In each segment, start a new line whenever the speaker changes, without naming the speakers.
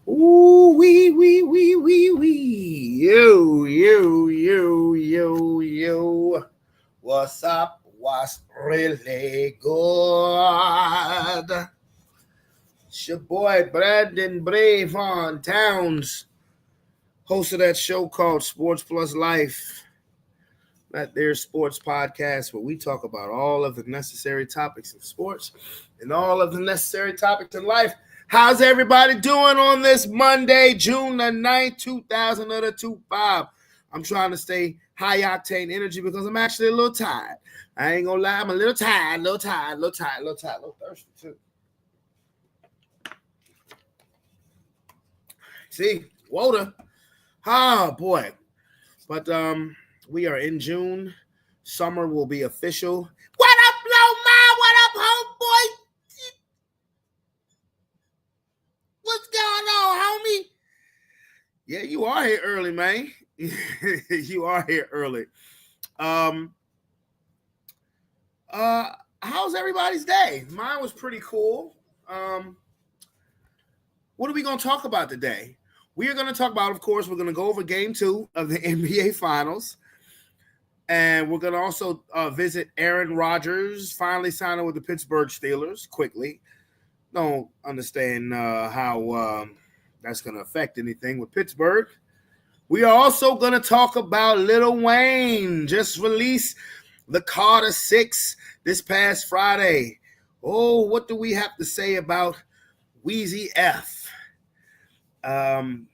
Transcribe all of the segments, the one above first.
Ooh, wee. Yo. What's up? What's really good? It's your boy Brandon Bravon Towns, host of that show called Sports Plus Life. That their sports podcast where we talk about all of the necessary topics in sports and all of the necessary topics in life. How's everybody doing on this Monday, June the 9th, 2025? I'm trying to stay high octane energy because I'm actually a little tired. I ain't gonna lie, I'm a little tired, a little thirsty too. See, water. Oh boy. But we are in June. Summer will be official. What up, Lomar? What up, homeboy? What's going on, homie? Yeah, you are here early, man. You are here early. How's everybody's day? Mine was pretty cool. What are we going to talk about today? We are going to talk about, of course, we're going to go over game 2 of the NBA Finals. And we're going to also visit Aaron Rodgers, finally signing with the Pittsburgh Steelers quickly. Don't understand how that's going to affect anything with Pittsburgh. We are also going to talk about Lil Wayne. Just released the Carter 6 this past Friday. Oh, what do we have to say about Weezy F? And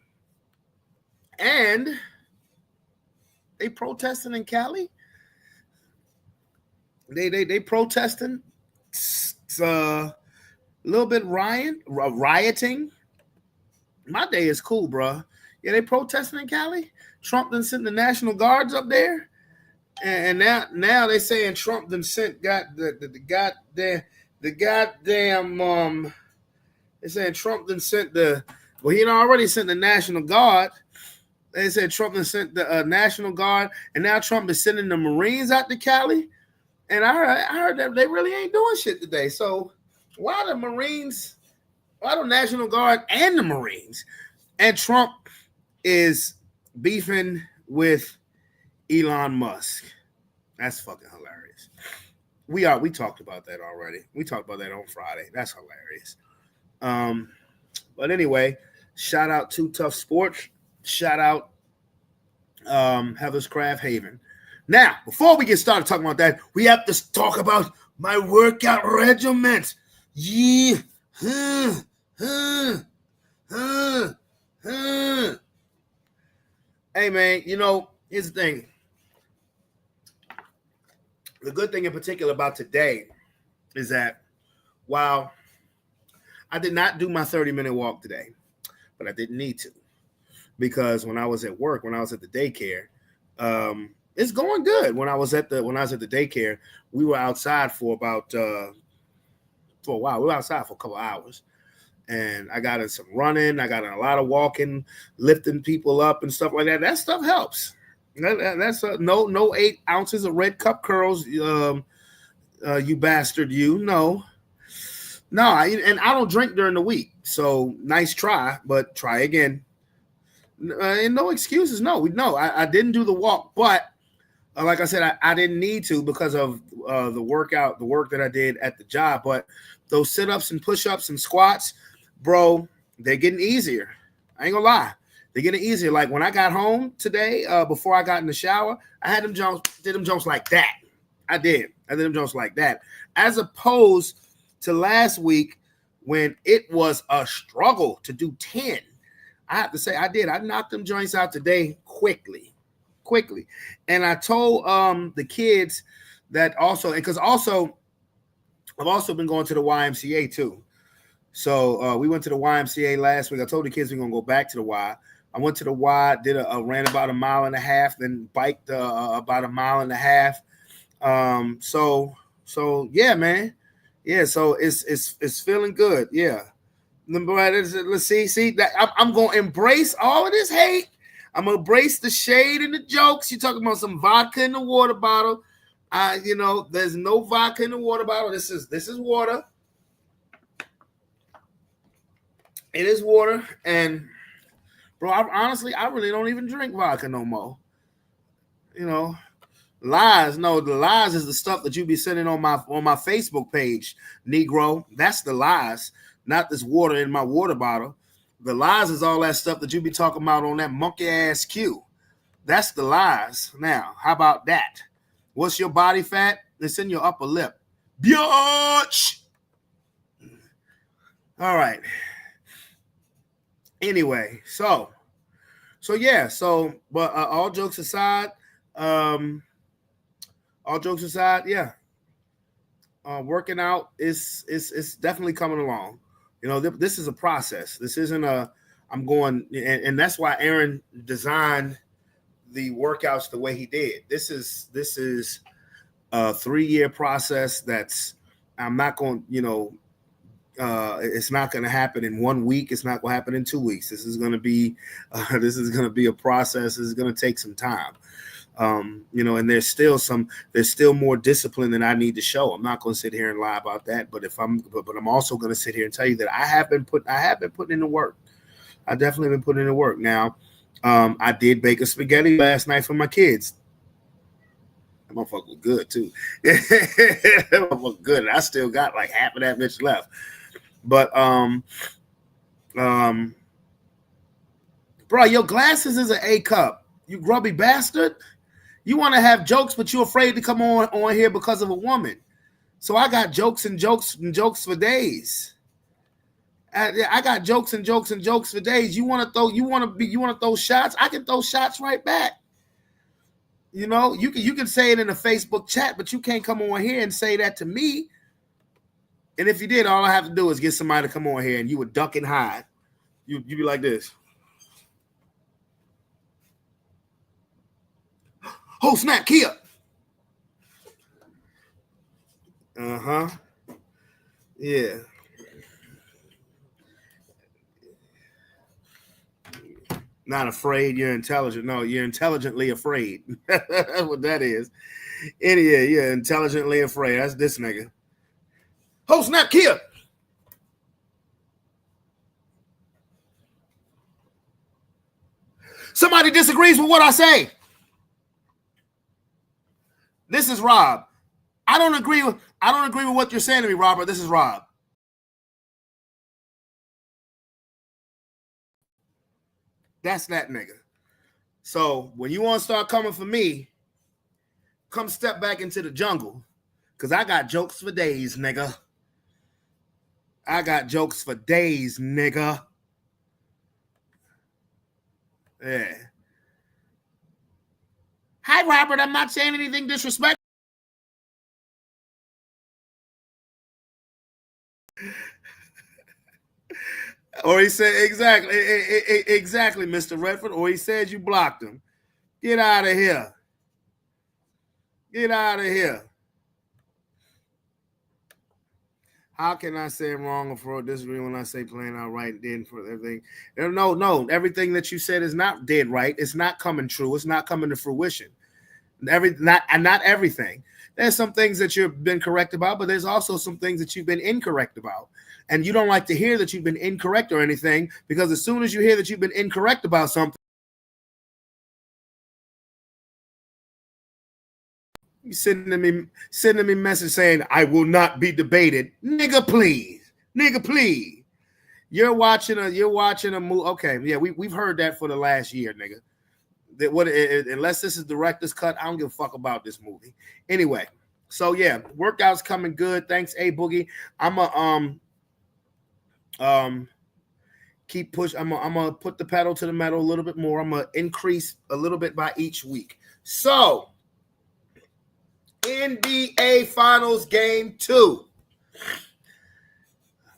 they protesting in Cali. They protesting. A little bit rioting. My day is cool, bro. Yeah, they protesting in Cali. Trump done sent the National Guards up there, and now they saying Trump done sent the goddamn. They saying Trump done sent he had already sent the National Guard. They said Trump done sent the National Guard, and now Trump is sending the Marines out to Cali. And I heard that they really ain't doing shit today. So why the National Guard and the Marines? And Trump is beefing with Elon Musk. That's fucking hilarious. We talked about that already. We talked about that on Friday. That's hilarious. But anyway, shout out to Tough Sports. Shout out Heather's Craft Haven. Now, before we get started talking about that, we have to talk about my workout regiment. Yeah. Hey, man, here's the thing. The good thing in particular about today is that while I did not do my 30-minute walk today, but I didn't need to, because when I was at work, when I was at the daycare, it's going good. When I was at the daycare, we were outside for a while. We were outside for a couple hours, and I got in some running. I got in a lot of walking, lifting people up and stuff like that. That stuff helps. That's no 8 ounces of red cup curls, you bastard. No. And I don't drink during the week, so nice try, but try again. And no excuses. No, I didn't do the walk, but like I said, I didn't need to because of the work that I did at the job. But those sit-ups and push-ups and squats, bro, they're getting easier. I ain't gonna lie. They're getting easier. Like when I got home today, before I got in the shower, I had did them jumps like that. I did them jumps like that. As opposed to last week when it was a struggle to do 10. I have to say I did. I knocked them joints out today quickly. And I told the kids that also, because also I've also been going to the YMCA too. So we went to the YMCA last week. I told the kids we're gonna go back to the Y. I went to the Y, ran about 1.5 miles, then biked about 1.5 miles. So yeah, man. Yeah, so it's feeling good. Yeah. Let's see that I'm gonna embrace all of this hate. I'm gonna embrace the shade and the jokes. You're talking about some vodka in the water bottle. There's no vodka in the water bottle. This is water. It is water, and bro, honestly, I really don't even drink vodka no more. You know, lies. No, the lies is the stuff that you be sending on my Facebook page, Negro. That's the lies, not this water in my water bottle. The lies is all that stuff that you be talking about on that monkey ass Q. That's the lies. Now, how about that? What's your body fat? It's in your upper lip. Biatch! All right. Anyway, yeah. But all jokes aside, yeah. Working out is definitely coming along. You know, this is a process. This isn't I'm going, and that's why Aaron designed the workouts the way he did. This is a 3-year process. I'm not going, it's not going to happen in 1 week. It's not going to happen in 2 weeks. This is going to be a process. This is going to take some time. And there's still more discipline than I need to show. I'm not going to sit here and lie about that. But I'm also going to sit here and tell you that I have been putting in the work. I definitely been putting in the work. Now, I did bake a spaghetti last night for my kids. That motherfucker was good too. That motherfucker was good. I still got like half of that bitch left. But bro, your glasses is an A cup. You grubby bastard. You want to have jokes, but you're afraid to come on here because of a woman. So I got jokes and jokes and jokes for days. I got jokes and jokes and jokes for days. You want to throw shots? I can throw shots right back. You know, you can say it in a Facebook chat, but you can't come on here and say that to me. And if you did, all I have to do is get somebody to come on here, and you would duck and hide. You'd be like this. Oh, snap, Kia. Uh-huh. Yeah. Not afraid, you're intelligent. No, you're intelligently afraid. That's what that is. Anyway, yeah, intelligently afraid. That's this nigga. Oh, snap, Kia. Somebody disagrees with what I say. This is Rob. I don't agree with what you're saying to me, Robert. This is Rob. That's that nigga. So when you want to start coming for me, come step back into the jungle. Because I got jokes for days, nigga. I got jokes for days, nigga. Yeah. Hi, Robert. I'm not saying anything disrespectful. Or he said, exactly, Mr. Redford. Or he said you blocked him. Get out of here. Get out of here. How can I say wrong or for disagree when I say playing out right then for everything? No. Everything that you said is not dead right. It's not coming true. It's not coming to fruition. Not everything. There's some things that you've been correct about, but there's also some things that you've been incorrect about. And you don't like to hear that you've been incorrect or anything, because as soon as you hear that you've been incorrect about something, you sending me message saying, I will not be debated. Nigga, please. You're watching a movie. Okay, yeah, we've heard that for the last year, nigga. Unless this is director's cut, I don't give a fuck about this movie. Anyway, so yeah, workouts coming good. Thanks, A Boogie. I'm keep push. I'm gonna put the pedal to the metal a little bit more. I'm gonna increase a little bit by each week. So NBA Finals Game 2.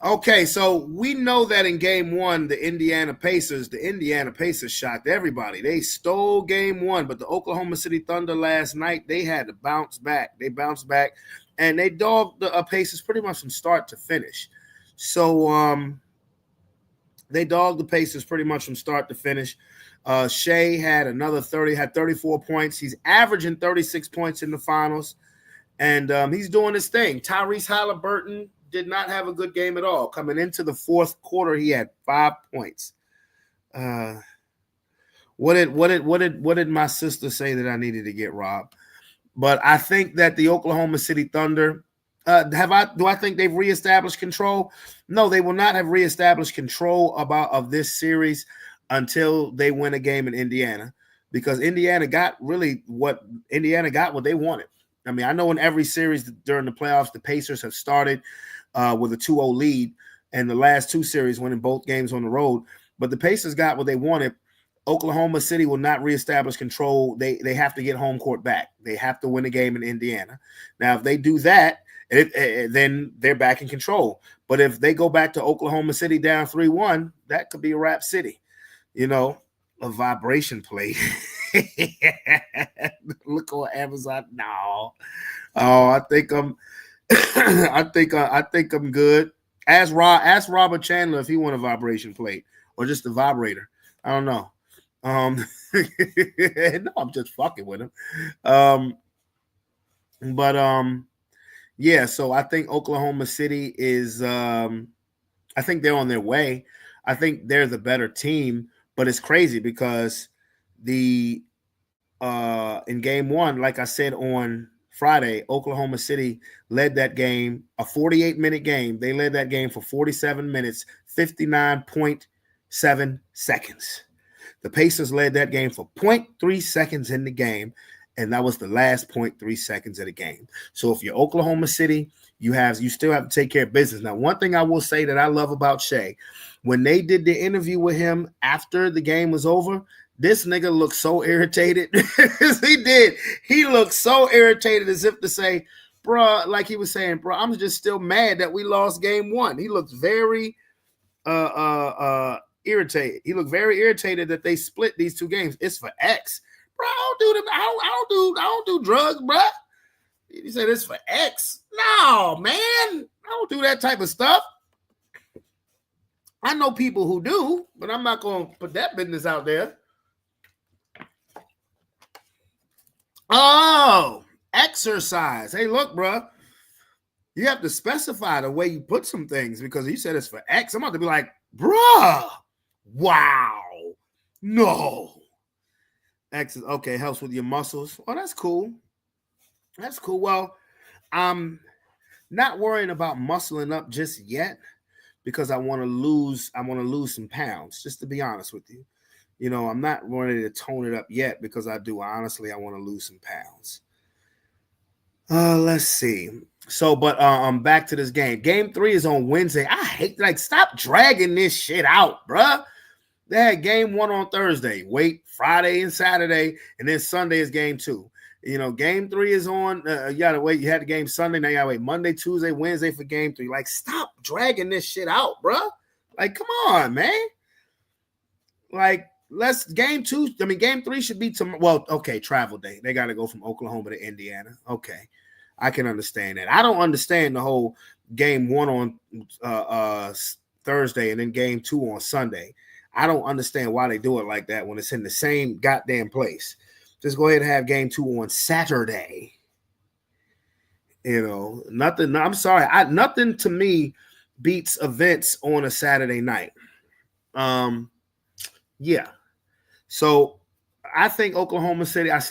Okay, so we know that in Game 1, the Indiana Pacers shocked everybody. They stole Game 1, but the Oklahoma City Thunder last night, they had to bounce back. They bounced back, and they dogged the Pacers pretty much from start to finish. So they dogged the Pacers pretty much from start to finish. Shea had 34 points. He's averaging 36 points in the finals. And he's doing his thing. Tyrese Halliburton did not have a good game at all. Coming into the fourth quarter, he had 5 points. What did my sister say that I needed to get, Rob? But I think that the Oklahoma City Thunder do I think they've reestablished control? No, they will not have reestablished control of this series until they win a game in Indiana, because Indiana got what they wanted. I mean, I know in every series during the playoffs, the Pacers have started with a 2-0 lead, and the last two series winning both games on the road. But the Pacers got what they wanted. Oklahoma City will not reestablish control. They have to get home court back. They have to win a game in Indiana. Now, if they do that, then they're back in control. But if they go back to Oklahoma City down 3-1, that could be a wrap city. You know, a vibration plate. Look on Amazon. No. Oh, I think I'm I think I'm good. Ask Robert Chandler if he want a vibration plate or just a vibrator. I don't know. No, I'm just fucking with him. Yeah, so I think Oklahoma City is I think they're on their way. I think they're the better team, but it's crazy because in game one, like I said on Friday, Oklahoma City led that game, a 48-minute game. They led that game for 47 minutes, 59.7 seconds. The Pacers led that game for 0.3 seconds in the game, and that was the last 0.3 seconds of the game. So if you're Oklahoma City, you still have to take care of business. Now, one thing I will say that I love about Shea, when they did the interview with him after the game was over, this nigga looked so irritated. He did. He looked so irritated, as if to say, bruh, like he was saying, bro, I'm just still mad that we lost game one. He looked very irritated. He looked very irritated that they split these two games. It's for X. Bro, I don't do drugs, bro. He said it's for X. No, man. I don't do that type of stuff. I know people who do, but I'm not going to put that business out there. Oh, exercise. Hey, look, bro. You have to specify the way you put some things, because you said it's for X. I'm about to be like, bruh, wow, no. X is okay, helps with your muscles. Oh, that's cool. That's cool. Well, I'm not worrying about muscling up just yet, because I want to lose some pounds, just to be honest with you. You know, I'm not ready to tone it up yet, because I want to lose some pounds. Let's see. So, but back to this game. Game 3 is on Wednesday. I hate, stop dragging this shit out, bruh. They had game 1 on Thursday. Wait, Friday and Saturday, and then Sunday is game 2. You know, game 3 is on. You gotta wait. You had the game Sunday. Now you gotta wait Monday, Tuesday, Wednesday for game 3. Stop dragging this shit out, bruh. Come on, man. Game 2. I mean, game 3 should be tomorrow. Well, okay, travel day. They got to go from Oklahoma to Indiana. Okay, I can understand that. I don't understand the whole game 1 on Thursday and then game 2 on Sunday. I don't understand why they do it like that when it's in the same goddamn place. Just go ahead and have game 2 on Saturday. You know, nothing. I'm sorry. Nothing to me beats events on a Saturday night. Yeah. So I still think Oklahoma City is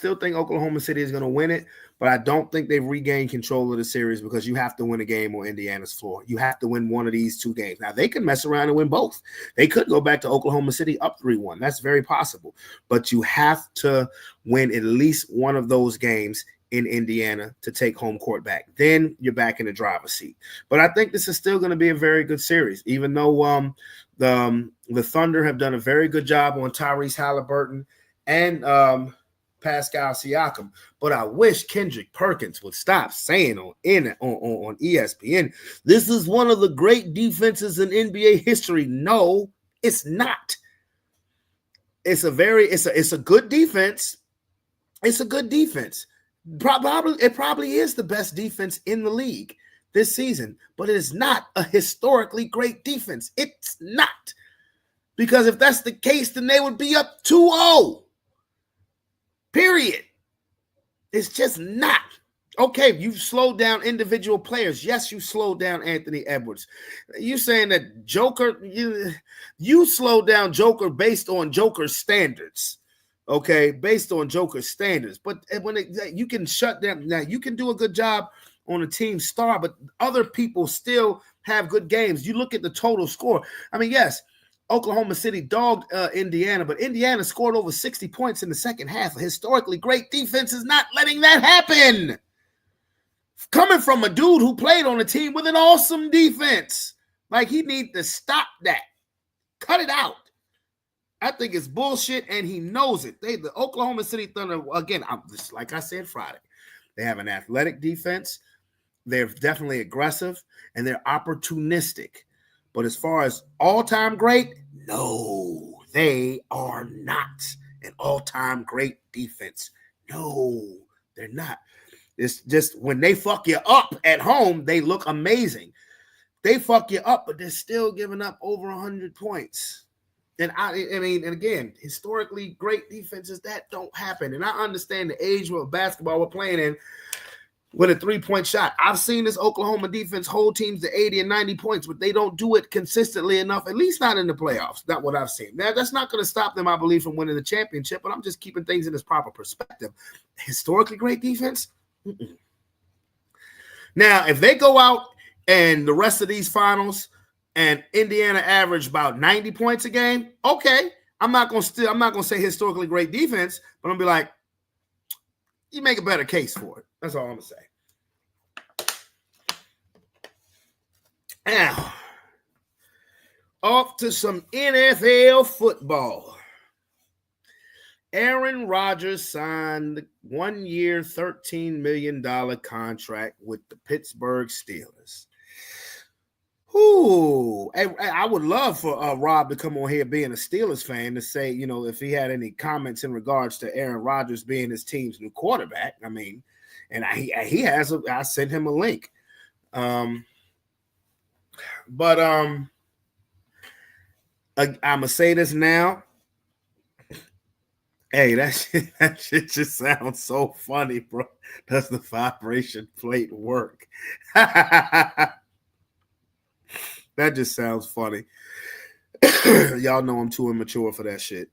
going to win it, but I don't think they've regained control of the series, because you have to win a game on Indiana's floor. You have to win one of these two games. Now, they can mess around and win both. They could go back to Oklahoma City up 3-1. That's very possible. But you have to win at least one of those games in Indiana to take home court back. Then you're back in the driver's seat. But I think this is still going to be a very good series, even though the Thunder have done a very good job on Tyrese Halliburton and Pascal Siakam. But I wish Kendrick Perkins would stop saying on ESPN, this is one of the great defenses in NBA history. No, it's not. It's a good defense. It's a good defense. It probably is the best defense in the league this season, but it is not a historically great defense. It's not. Because if that's the case, then they would be up 2-0. Period. It's just not. Okay, you've slowed down individual players. Yes, you slowed down Anthony Edwards. You saying that Joker, you slowed down Joker based on Joker's standards. Okay, based on Joker's standards. But when you can shut down, now you can do a good job on a team star, but other people still have good games. You look at the total score. I mean, yes, Oklahoma City dogged Indiana, but Indiana scored over 60 points in the second half. A historically great defense is not letting that happen. Coming from a dude who played on a team with an awesome defense. Like, he need to stop that. Cut it out. I think it's bullshit, and he knows it. The Oklahoma City Thunder, again, just like I said Friday, they have an athletic defense. They're definitely aggressive, and they're opportunistic. But as far as all-time great, no, they are not an all-time great defense. No, they're not. It's just when they fuck you up at home, they look amazing. They fuck you up, but they're still giving up over 100 points. And I mean, and again, historically great defenses, that don't happen. And I understand the age of basketball we're playing in with a three-point shot. I've seen this Oklahoma defense hold teams to 80 and 90 points, but they don't do it consistently enough, at least not in the playoffs. Not what I've seen. Now, that's not going to stop them, I believe, from winning the championship, but I'm just keeping things in its proper perspective. Historically great defense? Mm-mm. Now, if they go out and the rest of these finals and Indiana average about 90 points a game, okay, I'm not gonna say historically great defense, but I'm gonna be like, you make a better case for it. That's all I'm gonna say. Now, off to some NFL football. Aaron Rodgers signed the 1 year, $13 million contract with the Pittsburgh Steelers. Ooh, I would love for Rob to come on here being a Steelers fan to say, you know, if he had any comments in regards to Aaron Rodgers being his team's new quarterback. I mean, and he has I sent him a link. I'm gonna say this now. Hey, that shit just sounds so funny, bro. Does the vibration plate work? That just sounds funny. Y'all know I'm too immature for that shit.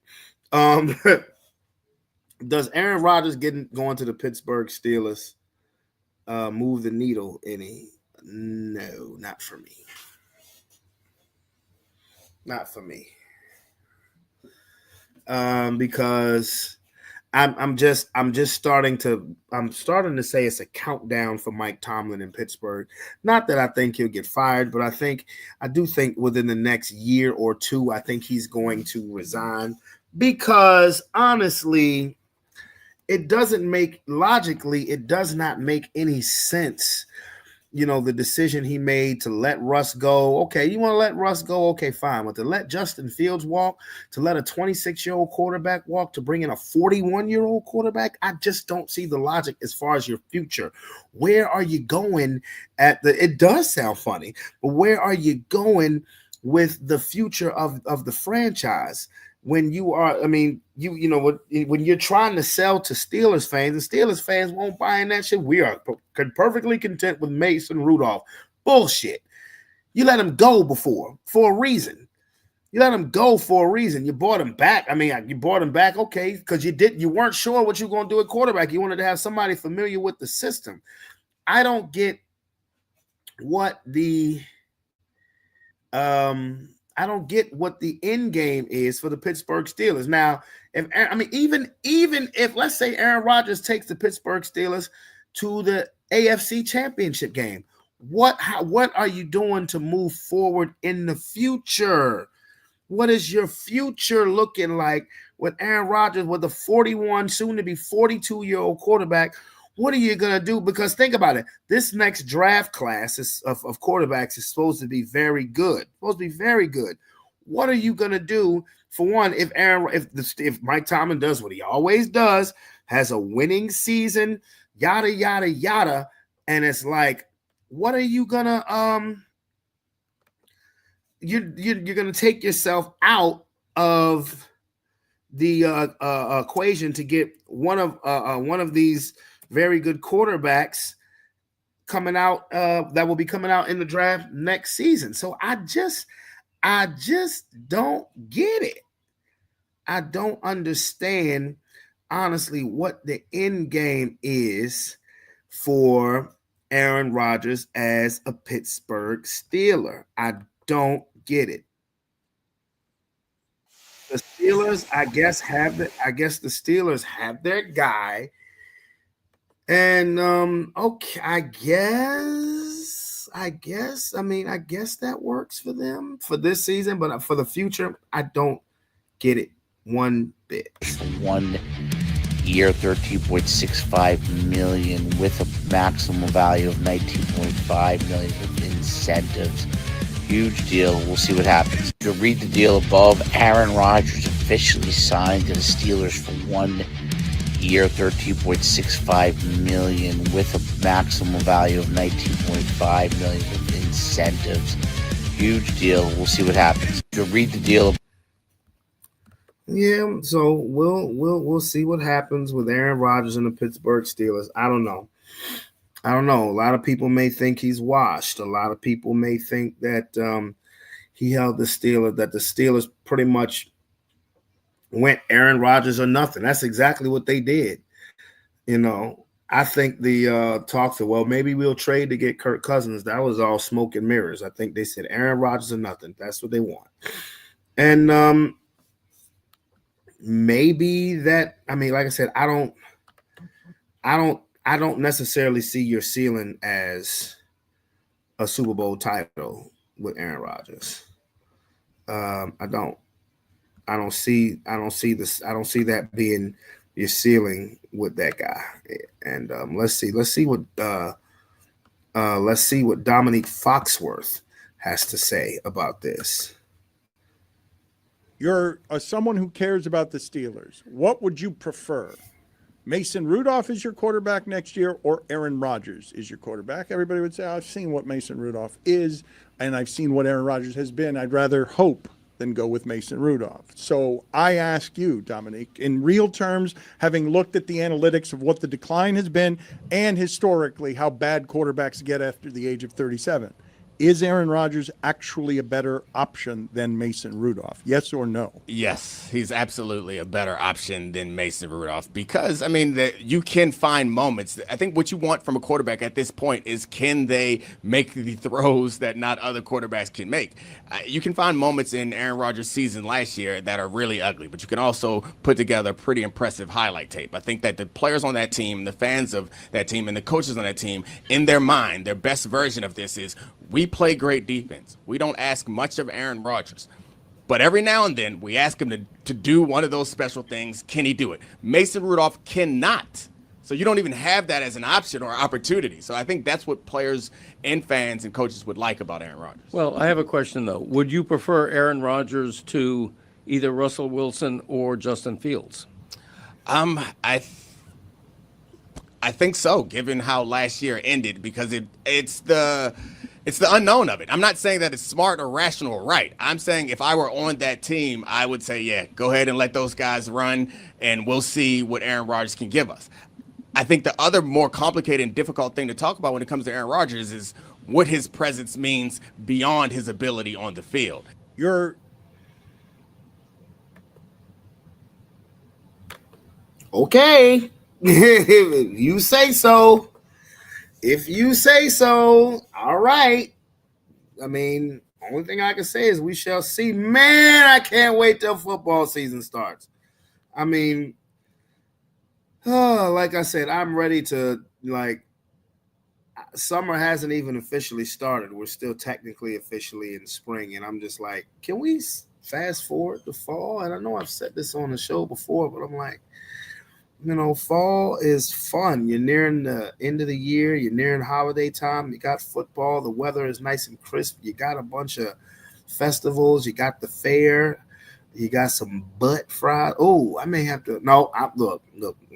Does Aaron Rodgers going to the Pittsburgh Steelers move the needle any? No, not for me. Not for me. Because I'm starting to say it's a countdown for Mike Tomlin in Pittsburgh. Not that I think he'll get fired, but I do think within the next year or two, I think he's going to resign because honestly, it does not make any sense. You know, the decision he made to let Russ go. Okay, you want to let Russ go? Okay, fine. But to let Justin Fields walk, to let a 26-year-old quarterback walk, to bring in a 41-year-old quarterback, I just don't see the logic as far as your future. Where are you going it does sound funny, but where are you going with the future of the franchise? When you are, I mean, when you're trying to sell to Steelers fans, the Steelers fans won't buy in that shit. We are perfectly content with Mason Rudolph. Bullshit. You let him go before for a reason. You let him go for a reason. You bought him back. I mean, you bought him back, okay, because you weren't sure what you were going to do at quarterback. You wanted to have somebody familiar with the system. I don't get what the end game is for the Pittsburgh Steelers. Now, even if let's say Aaron Rodgers takes the Pittsburgh Steelers to the AFC Championship game, what are you doing to move forward in the future? What is your future looking like with Aaron Rodgers, with a 41, soon to be 42-year-old quarterback? What are you going to do? Because think about it. This next draft class of quarterbacks is supposed to be very good. What are you going to do? For one, if Mike Tomlin does what he always does, has a winning season, yada, yada, yada, and it's like, what are you going to you're going to take yourself out of the equation to get one of these very good quarterbacks coming out that will be coming out in the draft next season. So I just don't get it. I don't understand, honestly, what the end game is for Aaron Rodgers as a Pittsburgh Steeler. I don't get it. The Steelers, I guess the Steelers have their guy. And okay, I guess that works for them for this season, but for the future, I don't get it one bit.
1 year, $13.65 million with a maximum value of $19.5 million with incentives. Huge deal. We'll see what happens. To read the deal above, Aaron Rodgers officially signed to the Steelers for 1 year, $13.65 million with a maximum value of $19.5 million with incentives. Huge deal. We'll see what happens. To read the deal.
Yeah, so we'll see what happens with Aaron Rodgers and the Pittsburgh Steelers. I don't know. A lot of people may think he's washed. A lot of people may think that he held the Steelers pretty much went Aaron Rodgers or nothing. That's exactly what they did. I think the talks of, well, maybe we'll trade to get Kirk Cousins. That was all smoke and mirrors. I think they said Aaron Rodgers or nothing. That's what they want. And maybe that, like I said, I don't necessarily see your ceiling as a Super Bowl title with Aaron Rodgers. I don't see that being your ceiling with that guy. And let's see what Dominique Foxworth has to say about this.
You're someone who cares about the Steelers. What would you prefer? Mason Rudolph is your quarterback next year, or Aaron Rodgers is your quarterback? Everybody would say, I've seen what Mason Rudolph is, and I've seen what Aaron Rodgers has been. I'd rather hope than go with Mason Rudolph. So I ask you, Dominique, in real terms, having looked at the analytics of what the decline has been and historically how bad quarterbacks get after the age of 37, is Aaron Rodgers actually a better option than Mason Rudolph? Yes or no?
Yes, he's absolutely a better option than Mason Rudolph because, you can find moments. I think what you want from a quarterback at this point is, can they make the throws that not other quarterbacks can make? You can find moments in Aaron Rodgers' season last year that are really ugly, but you can also put together a pretty impressive highlight tape. I think that the players on that team, the fans of that team, and the coaches on that team, in their mind, their best version of this is, we play great defense. We don't ask much of Aaron Rodgers. But every now and then, we ask him to do one of those special things. Can he do it? Mason Rudolph cannot. So you don't even have that as an option or opportunity. So I think that's what players and fans and coaches would like about Aaron Rodgers.
Well, I have a question, though. Would you prefer Aaron Rodgers to either Russell Wilson or Justin Fields?
I think so, given how last year ended, because it's the unknown of it. I'm not saying that it's smart or rational or right. I'm saying if I were on that team, I would say, yeah, go ahead and let those guys run, and we'll see what Aaron Rodgers can give us. I think the other more complicated and difficult thing to talk about when it comes to Aaron Rodgers is what his presence means beyond his ability on the field.
Okay. If you say so. All right. Only thing I can say is we shall see. Man, I can't wait till football season starts. Like I said, I'm ready to, summer hasn't even officially started. We're still technically officially in spring, and I'm just like, can we fast forward to fall? And I know I've said this on the show before, but I'm like, fall is fun. You're nearing the end of the year. You're nearing holiday time. You got football. The weather is nice and crisp. You got a bunch of festivals. You got the fair. You got some butt fries. Oh, I may have to. No, look,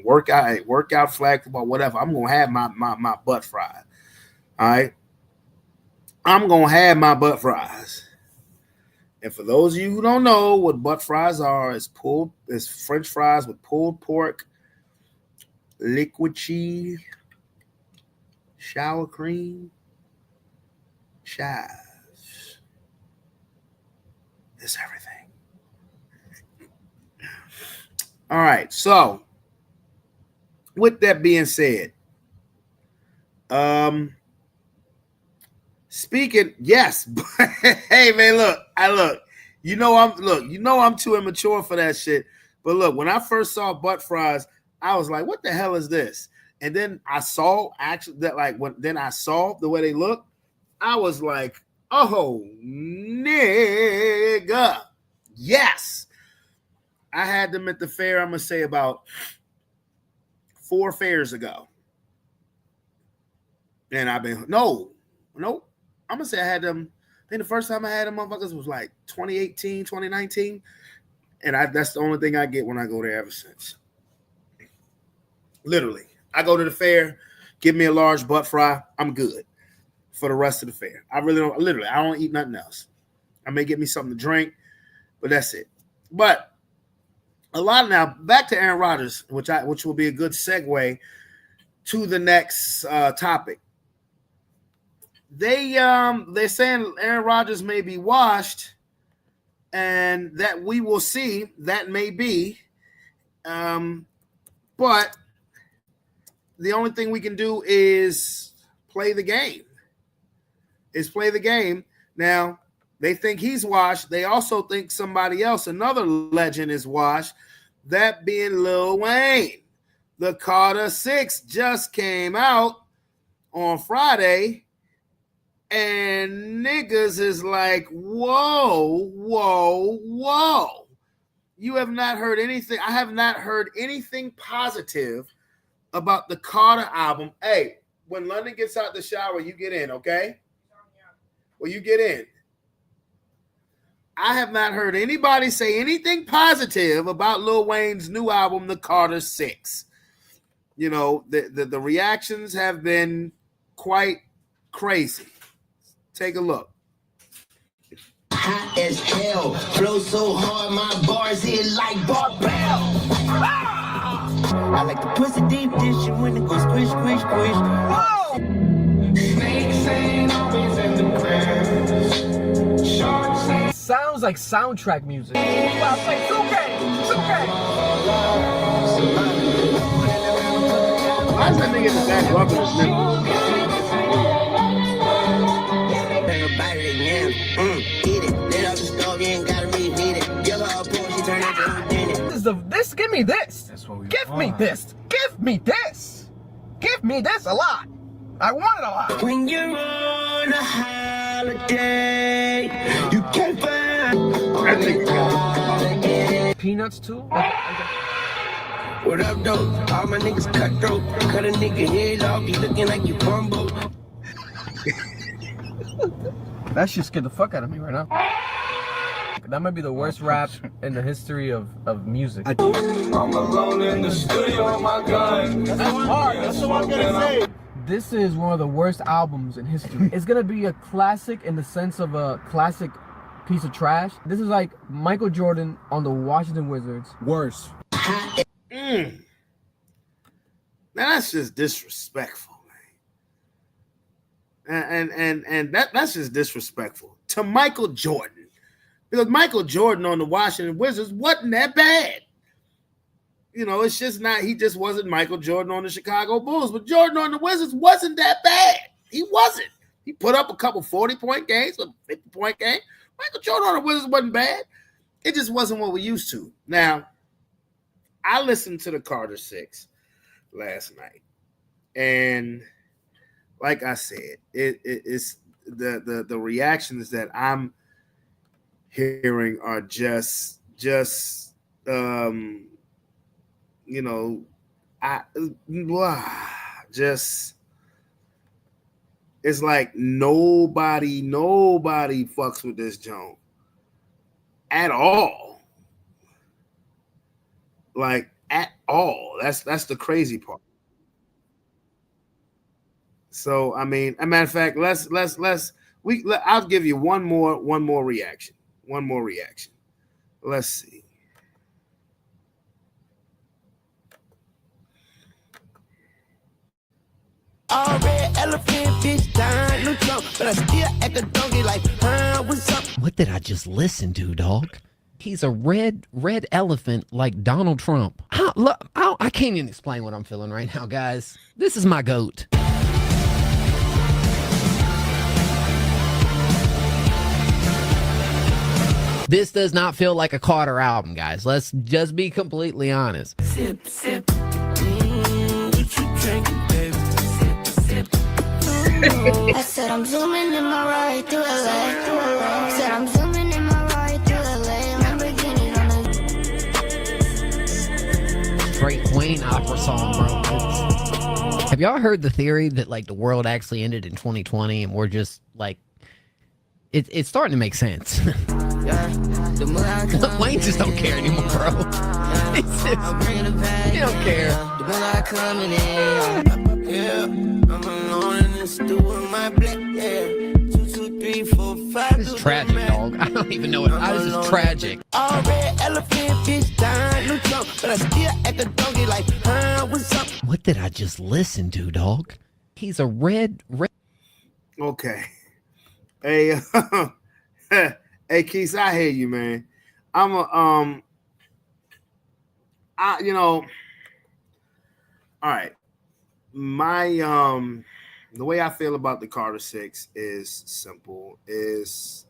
workout, flag football, whatever. I'm gonna have my butt fries. All right, I'm gonna have my butt fries. And for those of you who don't know what butt fries are, it's French fries with pulled pork, liquid cheese, sour cream, chives. It's everything. All right. So, with that being said, speaking, yes. Hey man, look, I'm too immature for that shit. But look, when I first saw butt fries, I was like, what the hell is this? And then I saw then I saw the way they look, I was like, oh nigga. Yes. I had them at the fair, I'm gonna say about 4 fairs ago. And I'm gonna say I had them. I think the first time I had them motherfuckers was like 2018, 2019. And that's the only thing I get when I go there ever since. Literally. I go to the fair, give me a large butt fry, I'm good for the rest of the fair. I don't eat nothing else. I may get me something to drink, but that's it. But now back to Aaron Rodgers, which will be a good segue to the next topic. They're saying Aaron Rodgers may be washed, and that we will see. That may be, but the only thing we can do is play the game. Now, they think he's washed. They also think somebody else, another legend, is washed. That being Lil Wayne. The Carter 6 just came out on Friday. And niggas is like, whoa. You have not heard anything. I have not heard anything positive about the Carter album. Hey, when London gets out the shower, you get in, okay? Well, you get in. I have not heard anybody say anything positive about Lil Wayne's new album, The Carter 6. You know, the reactions have been quite crazy. Take a look.
Hot as hell, flow so hard, my bars hit like barbell. I like the pussy deep dish when it goes squish, squish, squish. Whoa! Snakes ain't always in the grass. Sharks ain't.
Sounds like soundtrack music.
Well, say 2K.
Why is that nigga in the back rubbing his nipple?
Give me this. Give me this. Give me this. Give me this a lot. I want it a lot.
When you're on a holiday, you can't find
Peanuts too?
What up, though? All my niggas cutthroat. Cut a nigga head off, you looking like you Bumbo.
That shit scared the fuck out of me right now. That might be the worst rap in the history of music.
I'm alone in the studio, my gun.
That's hard. That's what I'm gonna say. This is one of the worst albums in history. It's gonna be a classic in the sense of a classic piece of trash. This is like Michael Jordan on the Washington Wizards.
Worse.
Now that's just disrespectful, man. And that's just disrespectful to Michael Jordan. Because Michael Jordan on the Washington Wizards wasn't that bad. You know, it's just not, he just wasn't Michael Jordan on the Chicago Bulls. But Jordan on the Wizards wasn't that bad. He wasn't. He put up a couple 40-point games, a 50-point game. Michael Jordan on the Wizards wasn't bad. It just wasn't what we used to. Now, I listened to the Carter 6 last night. And like I said, it's the reactions that I'm hearing are just you know, it's like nobody fucks with this Joan at all. Like at all. That's the crazy part. So I mean, a matter of fact, I'll give you one more reaction. One more reaction. Let's see.
All red elephant, bitch, dying, no joke. But I still act a donkey like, what's up?
What did I just listen to, dog? He's a red elephant like Donald Trump. I can't even explain what I'm feeling right now, guys. This is my goat. This does not feel like a Carter album, guys. Let's just be completely honest.
Sip, sip. What you drinking, baby? Sip, sip.
I said I'm zooming in my ride through LA. Said I'm zooming in my ride through LA. Lamborghini on the
Straight Wayne opera song, bro. Have y'all heard the theory that like the world actually ended in 2020 and we're just like it's starting to make sense. Wayne just don't care anymore, bro. He don't care. This is tragic, dog. I don't even know what. This is tragic.
All red elephant, bitch, dying, no joke. But I still act a donkey like, what's up?
What did I just listen to, dog? He's a red.
Okay. Hey, hey, Keith, I hear you, man. I'm a all right. My the way I feel about the Carter 6 is simple. Is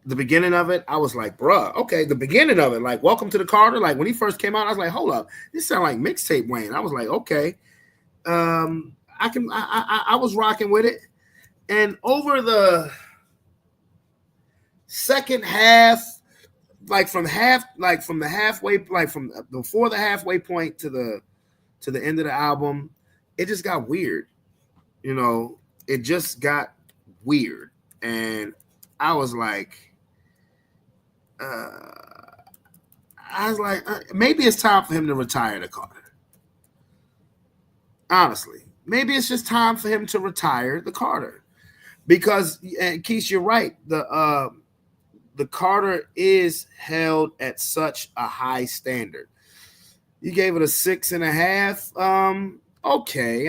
the beginning of it, I was like, bruh, okay, the beginning of it, like Welcome to the Carter, like when he first came out, I was like, hold up, this sound like mixtape Wayne. I was like, okay. I was rocking with it. And over the second half, from the halfway, from before the halfway point to the end of the album, it just got weird. It just got weird. And I was like, maybe it's time for him to retire the Carter. Honestly, maybe it's just time for him to retire the Carter, because, and Keith, you're right. The Carter is held at such a high standard. You gave it a 6.5. Okay,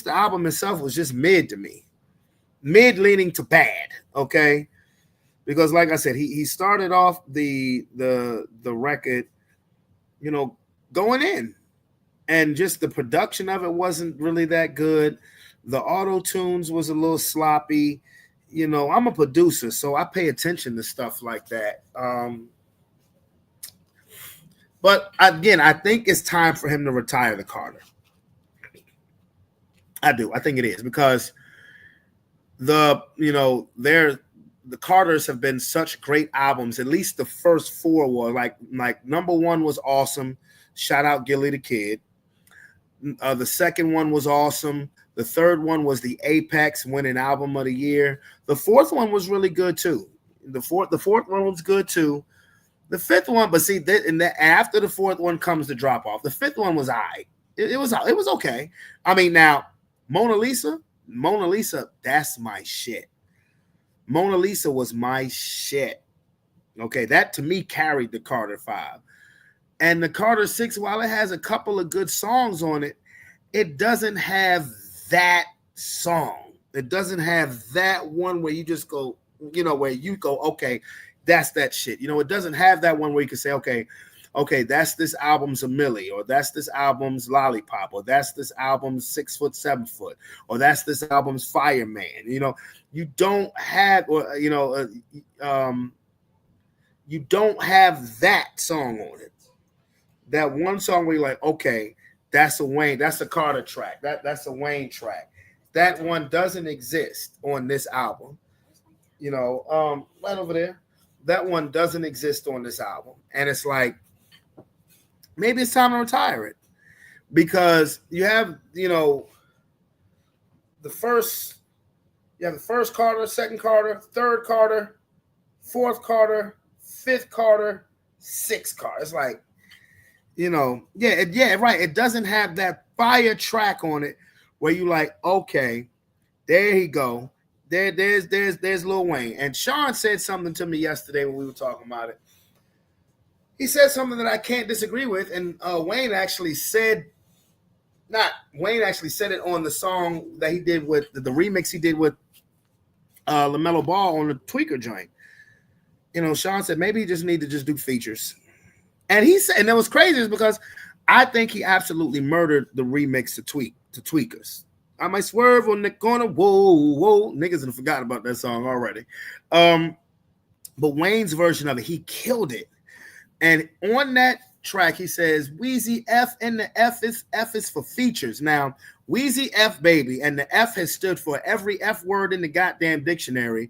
the album itself was just mid to me, mid leaning to bad. Okay, because like I said, he started off the record, going in. And just the production of it wasn't really that good. The auto tunes was a little sloppy. I'm a producer, so I pay attention to stuff like that. But again, I think it's time for him to retire the Carter. I do. I think it is, because the Carters have been such great albums. At least the first four were like number one was awesome. Shout out Gilly the Kid. The second one was awesome. The third one was the Apex winning album of the year. The fourth one was really good too. The fourth one was good too. The fifth one, but see, after the fourth one comes the drop off. The fifth one was all right. It was okay. Now Mona Lisa, that's my shit. Mona Lisa was my shit. Okay, that to me carried the Carter 5. And the Carter 6, while it has a couple of good songs on it, it doesn't have that song. It doesn't have that one where you just go, where you go, okay, that's that shit. It doesn't have that one where you can say, okay, that's this album's a Millie, or that's this album's Lollipop, or that's this album's 6 Foot 7 Foot, or that's this album's Fireman. You don't have, you don't have that song on it. That one song where you're like, okay, that's a Carter track. That's a Wayne track. That one doesn't exist on this album. Right over there. That one doesn't exist on this album. And it's like, maybe it's time to retire it. Because you have, the first Carter, second Carter, third Carter, fourth Carter, fifth Carter, sixth Carter. It's like, right. It doesn't have that fire track on it where you like, okay, there he go. There's Lil Wayne. And Sean said something to me yesterday when we were talking about it. he said something that I can't disagree with, and Wayne actually said it on the song that he did with the remix he did with LaMelo Ball on the Tweaker joint. You know, Sean said maybe he just need to just do features, and he said, and that was crazy is because I think he absolutely murdered the remix to Tweakers. I might swerve on the corner, whoa, niggas have forgotten about that song already. But Wayne's version of it, he killed it. And on that track, he says, Weezy F, and the F is for features. Now, Weezy F, baby, and the F has stood for every F word in the goddamn dictionary.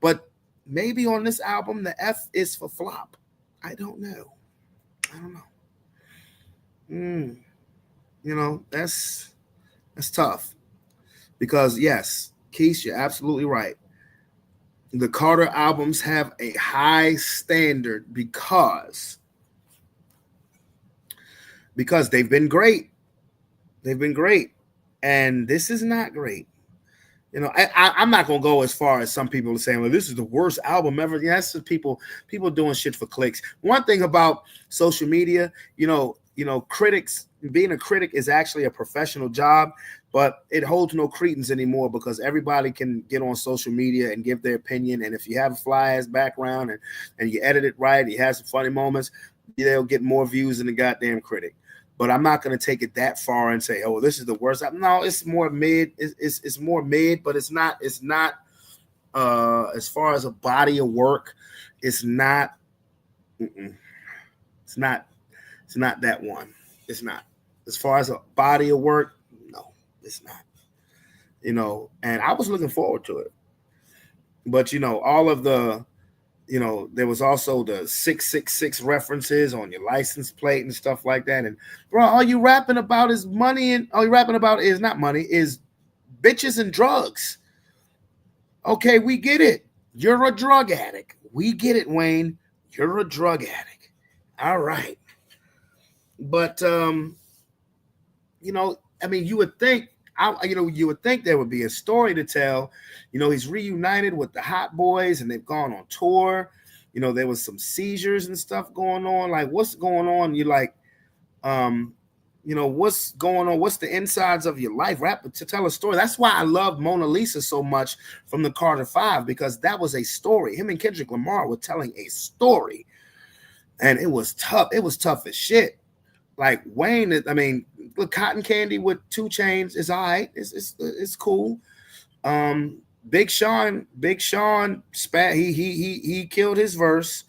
But maybe on this album, the F is for flop. I don't know. You know, that's tough. Because, yes, Keith, you're absolutely right. The Carter albums have a high standard because they've been great. They've been great. And this is not great. You know, I'm not going to go as far as some people are saying, well, this is the worst album ever. Yeah, that's just people doing shit for clicks. One thing about social media, you know, critics, being a critic is actually a professional job, but it holds no credence anymore because everybody can get on social media and give their opinion. And if you have a fly-ass background and you edit it right, you have some funny moments, they'll get more views than the goddamn critic. But I'm not going to take it that far and say, oh, this is the worst. No, it's more mid. It's more mid, but it's not as far as a body of work, it's not that one. It's not. As far as a body of work, no, it's not. You know, and I was looking forward to it. But, you know, all of the, you know, there was also the 666 references on your license plate and stuff like that. And, bro, all you rapping about is money, and all you rapping about is not money, is bitches and drugs. Okay, we get it. You're a drug addict. We get it, Wayne. You're a drug addict. All right. But, you know, I mean, you would think there would be a story to tell. You know, he's reunited with the Hot Boys and they've gone on tour. You know, there was some seizures and stuff going on. Like, what's going on? You like, you know, what's going on? What's the insides of your life? Rap to tell a story. That's why I love Mona Lisa so much from the Carter Five, because that was a story. Him and Kendrick Lamar were telling a story, and it was tough. It was tough as shit. Like Wayne, I mean, look, Cotton Candy with 2 Chainz is all right. It's cool. Big Sean spat. He killed his verse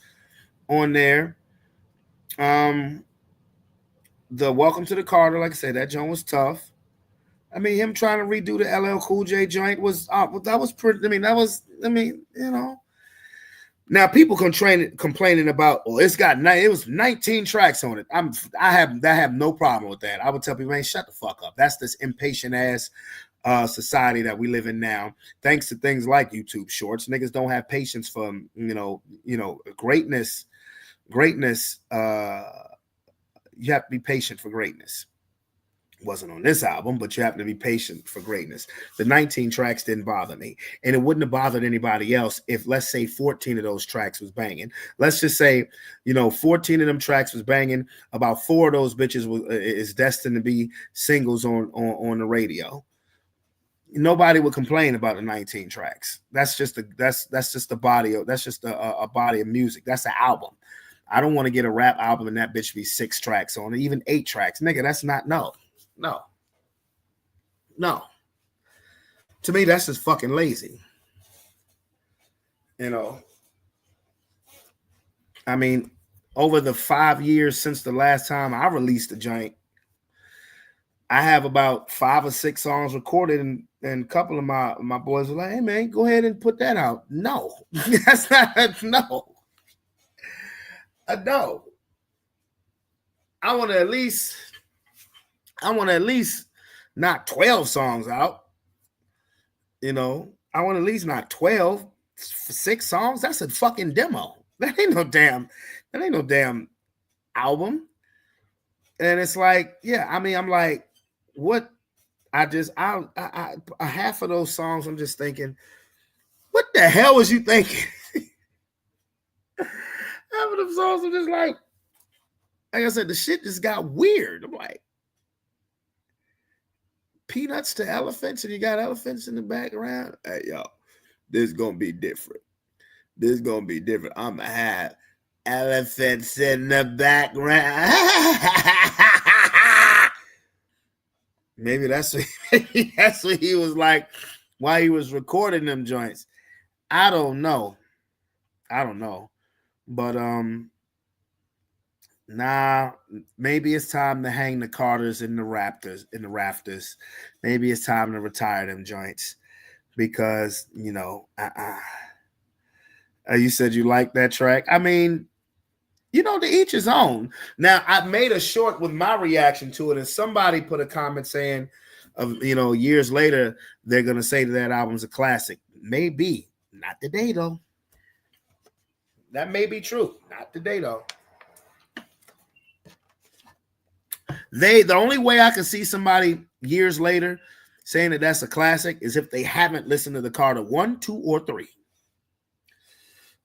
on there. The Welcome to the Carter, like I said, that joint was tough. I mean, him trying to redo the LL Cool J joint was that was pretty. I mean, you know. Now people complaining about, oh, it was 19 tracks on it. I have no problem with that. I would tell people, man, shut the fuck up. That's this impatient ass society that we live in now. Thanks to things like YouTube Shorts, niggas don't have patience for greatness. You have to be patient for greatness. Wasn't on this album, but you have to be patient for greatness. The 19 tracks didn't bother me, and it wouldn't have bothered anybody else if, let's say, 14 of those tracks was banging. Let's just say, 14 of them tracks was banging. About 4 of those bitches is destined to be singles on the radio. Nobody would complain about the 19 tracks. That's just a body of music. That's an album. I don't want to get a rap album and that bitch be 6 tracks on it, even 8 tracks. Nigga, that's not, no. To me, that's just fucking lazy. I mean, over the 5 years since the last time I released a joint, I have about 5 or 6 songs recorded, and a couple of my boys were like, hey man, go ahead and put that out. No, that's not, no. No. I want to at least knock 12 songs out. I want to at least knock 12, 6 songs. That's a fucking demo. That ain't no damn album. And it's like, yeah, I mean, I'm like, what? I half of those songs, I'm just thinking, what the hell was you thinking? Half of them songs, I'm just like, like I said, the shit just got weird. I'm like, peanuts to elephants, and you got elephants in the background. Hey, yo, this is gonna be different. This is gonna be different. I'm gonna have elephants in the background. Maybe that's what he was like while he was recording them joints. I don't know. But nah, maybe it's time to hang the Carters in the rafters. Maybe it's time to retire them joints because, you know, you said you like that track. I mean, you know, to each his own. Now, I made a short with my reaction to it, and somebody put a comment saying, you know, years later, they're going to say that album's a classic. Maybe. Not today, though. That may be true. Not today, though. The only way I can see somebody years later saying that that's a classic is if they haven't listened to the Carter 1, 2, or 3.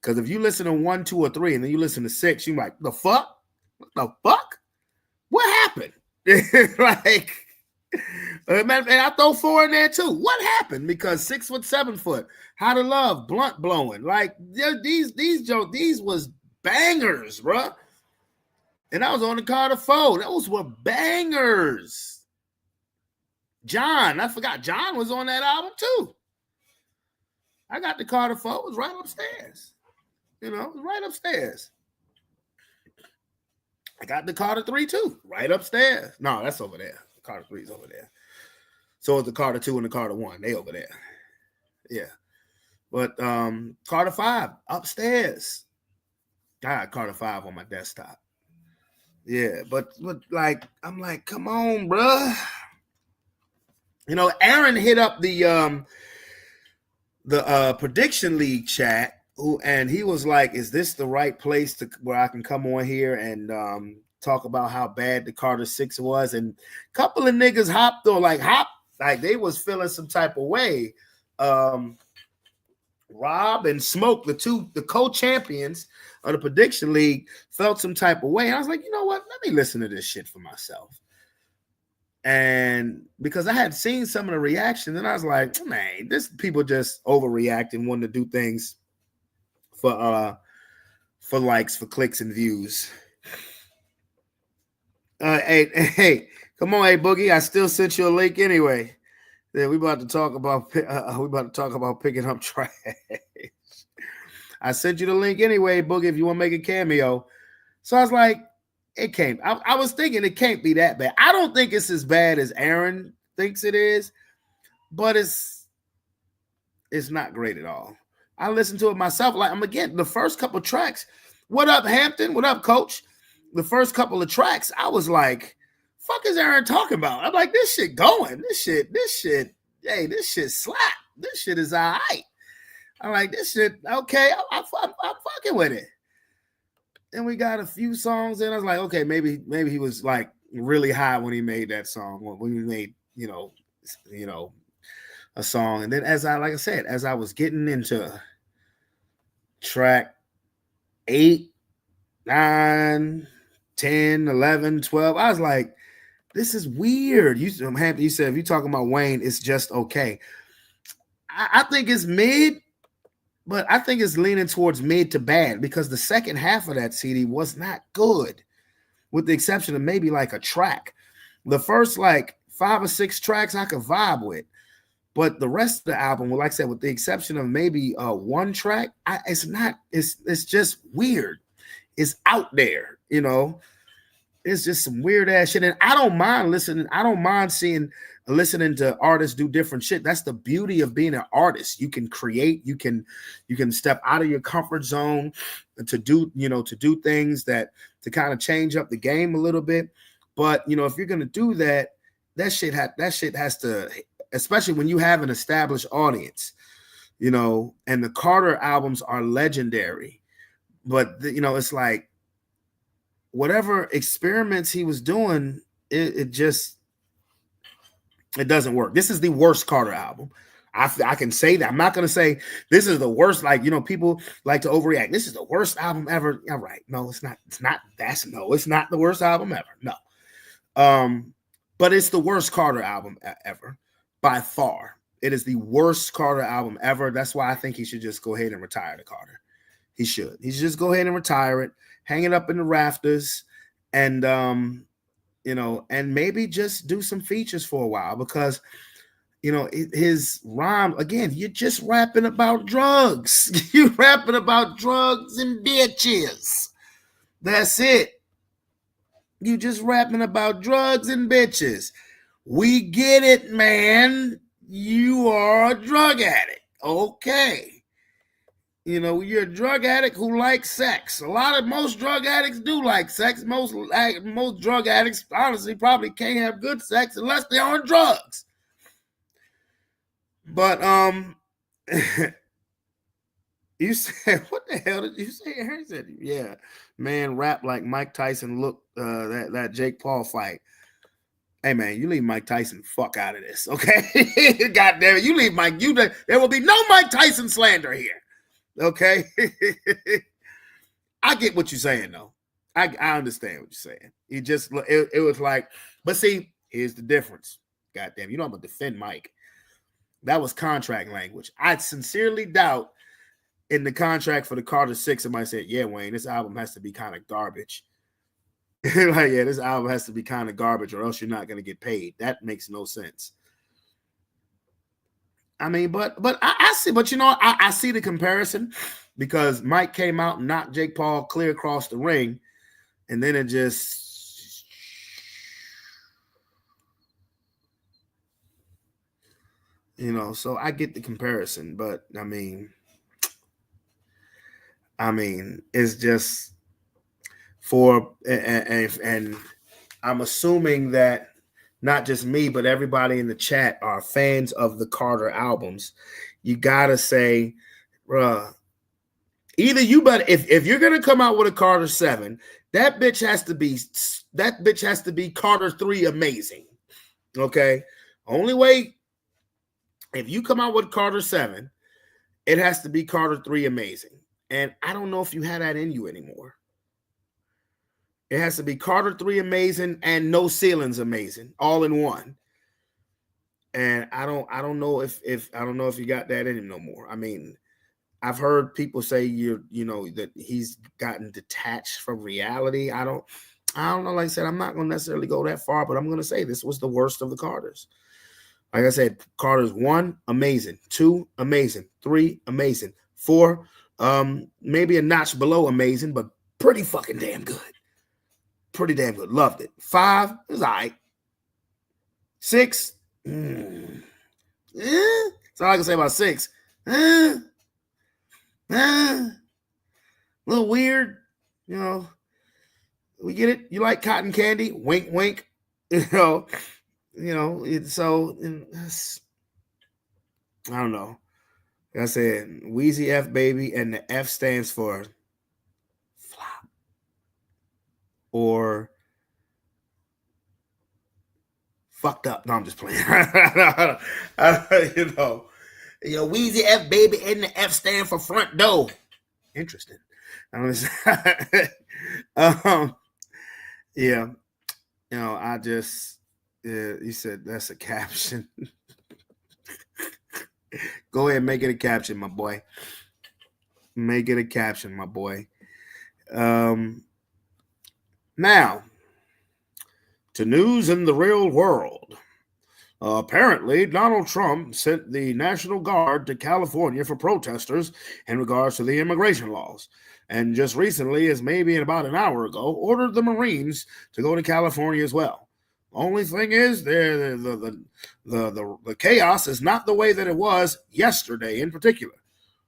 Because if you listen to 1, 2, or 3, and then you listen to 6, you're like, the fuck? What the fuck? What happened? Like, and I throw 4 in there too. What happened? Because 6 foot, 7 foot, How to Love, Blunt Blowing. Like, these was bangers, bruh. And I was on the Carter 4. Those were bangers. John, I forgot. John was on that album too. I got the Carter 4. It was right upstairs. You know, it was right upstairs. I got the Carter 3 too, right upstairs. No, that's over there. The Carter 3 is over there. So is the Carter 2 and the Carter 1. They over there. Yeah. But Carter 5 upstairs. I got Carter 5 on my desktop. Yeah, but like, I'm like, come on, bruh. You know, Aaron hit up the Prediction League chat, and he was like, is this the right place to where I can come on here and talk about how bad the Carter 6 was? And a couple of niggas hopped on, like they was feeling some type of way. Rob and Smoke, the co-champions of the Prediction League, felt some type of way. And I was like, you know what? Let me listen to this shit for myself. And because I had seen some of the reactions, and I was like, man, this people just overreacting, wanting to do things for likes, for clicks and views. Hey, come on, hey Boogie. I still sent you a link anyway. Yeah, we about to talk about picking up trash. I sent you the link anyway, Boogie, if you want to make a cameo. So I was like, it can't. I was thinking it can't be that bad. I don't think it's as bad as Aaron thinks it is, but it's not great at all. I listened to it myself. Like, I'm again, the first couple tracks. What up, Hampton? What up, Coach? The first couple of tracks, I was like, fuck is Aaron talking about? I'm like, this shit going. This shit, hey, this shit slap. This shit is all right. I'm like, this shit, okay, I'm fucking with it. Then we got a few songs in. I was like, okay, maybe he was like really high when he made that song, when he made, you know, a song. And then as I was getting into track 8, 9, 10, 11, 12, I was like, this is weird. I'm happy you said if you're talking about Wayne, it's just okay. I think it's mid, but I think it's leaning towards mid to bad because the second half of that CD was not good, with the exception of maybe like a track. The first like 5 or 6 tracks I could vibe with, but the rest of the album, well, like I said, with the exception of maybe one track, it's just weird. It's out there, you know. It's just some weird ass shit. And I don't mind listening. I don't mind listening to artists do different shit. That's the beauty of being an artist. You can create, you can step out of your comfort zone to do things that to kind of change up the game a little bit. But you know, if you're gonna do that, that shit has to, especially when you have an established audience, you know, and the Carter albums are legendary. But you know, it's like whatever experiments he was doing, it doesn't work. This is the worst Carter album. I can say that. I'm not going to say this is the worst. Like, you know, people like to overreact. This is the worst album ever. All right. No, it's not. It's not. It's not the worst album ever. No. But it's the worst Carter album ever by far. It is the worst Carter album ever. That's why I think he should just go ahead and retire the Carter. He should. He should just go ahead and retire it, hang it up in the rafters, and you know, and maybe just do some features for a while, because you know, his rhyme again, you're just rapping about drugs. You're rapping about drugs and bitches. That's it. You just rapping about drugs and bitches. We get it, man. You are a drug addict. Okay. You know, you're a drug addict who likes sex. Most drug addicts do like sex. Most drug addicts honestly probably can't have good sex unless they're on drugs. But you said, what the hell did you say? He said, yeah, man, rap like Mike Tyson looked that Jake Paul fight. Hey man, you leave Mike Tyson fuck out of this, okay? God damn it, you leave Mike. There will be no Mike Tyson slander here, okay? I get what you're saying though. I understand what you're saying. It was like, but see, here's the difference. God damn, you know I'm gonna defend Mike. That was contract language. I sincerely doubt in the contract for the Carter 6, somebody said, yeah, Wayne, this album has to be kind of garbage. Like, yeah, this album has to be kind of garbage or else you're not going to get paid. That makes no sense. I mean, but I see, but you know, I see the comparison, because Mike came out and knocked Jake Paul clear across the ring, and then it just, you know, so I get the comparison, but I mean, it's just for, and I'm assuming that not just me, but everybody in the chat are fans of the Carter albums. You gotta say, bruh, either you better, if you're gonna come out with a Carter 7, that bitch has to be Carter 3 amazing. Okay. Only way, if you come out with Carter 7, it has to be Carter 3 amazing. And I don't know if you have that in you anymore. It has to be Carter 3 amazing and No Ceilings amazing, all in one. And I don't know if you got that in him no more. I mean, I've heard people say you know that he's gotten detached from reality. I don't know. Like I said, I'm not going to necessarily go that far, but I'm going to say this was the worst of the Carters. Like I said, Carter's 1, amazing. 2, amazing. 3, amazing. 4, maybe a notch below amazing, but pretty fucking damn good. Pretty damn good. Loved it. 5 is all right. 6, that's all I can say about 6. A little weird, you know. We get it. You like cotton candy? Wink, wink. You know. So I don't know. Like I said, Wheezy F baby, and the F stands for flop or fucked up. No, I'm just playing. You know, Wheezy F baby, and the F stand for front door. Interesting. Yeah. You know, I just. You said that's a caption. Go ahead and make it a caption, my boy. Make it a caption, my boy. Now, to news in the real world. Apparently, Donald Trump sent the National Guard to California for protesters in regards to the immigration laws. And just recently, as maybe about an hour ago, ordered the Marines to go to California as well. Only thing is, the chaos is not the way that it was yesterday in particular.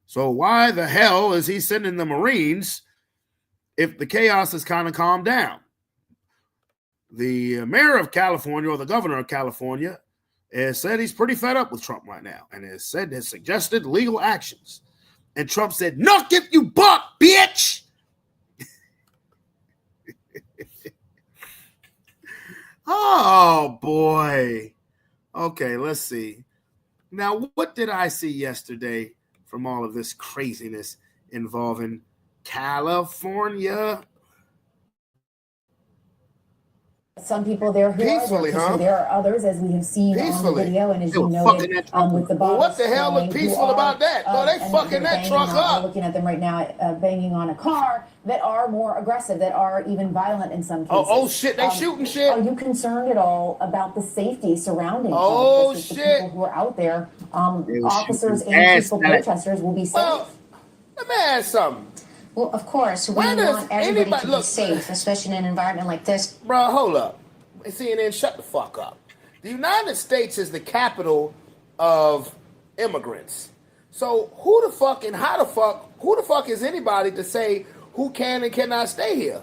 So why the hell is he sending the Marines if the chaos has kind of calmed down? The mayor of California, or the governor of California, has said he's pretty fed up with Trump right now, and has suggested legal actions. And Trump said, "Knock if you buck, bitch." Oh boy. Okay, let's see. Now, what did I see yesterday from all of this craziness involving California?
Some people there who
Peacefully,
are
huh?
There are others, as we have seen on the
Peacefully.
video, and as
They
you
were
noted,
fucking that truck
with the
Well, what
bottles
the hell
flying,
look
who
peaceful
are,
about that? No, they
and
fucking
they're
that
banging
truck
on-
up.
We're looking at them right now, banging on a car, that are more aggressive, that are even violent in some cases.
Oh shit, they shooting shit.
Are you concerned at all about the safety surrounding
Oh,
this? The
shit.
people who are out there,
They were
officers
shooting
and
ass
peaceful
back.
protesters will be safe.
Well, let me ask something.
Well, of course, we
Why does
want everybody
anybody-
to
look-
be safe, especially in an environment like this.
Bro, hold up. CNN, shut the fuck up. The United States is the capital of immigrants. So who the fuck and how the fuck, who the fuck is anybody to say who can and cannot stay here?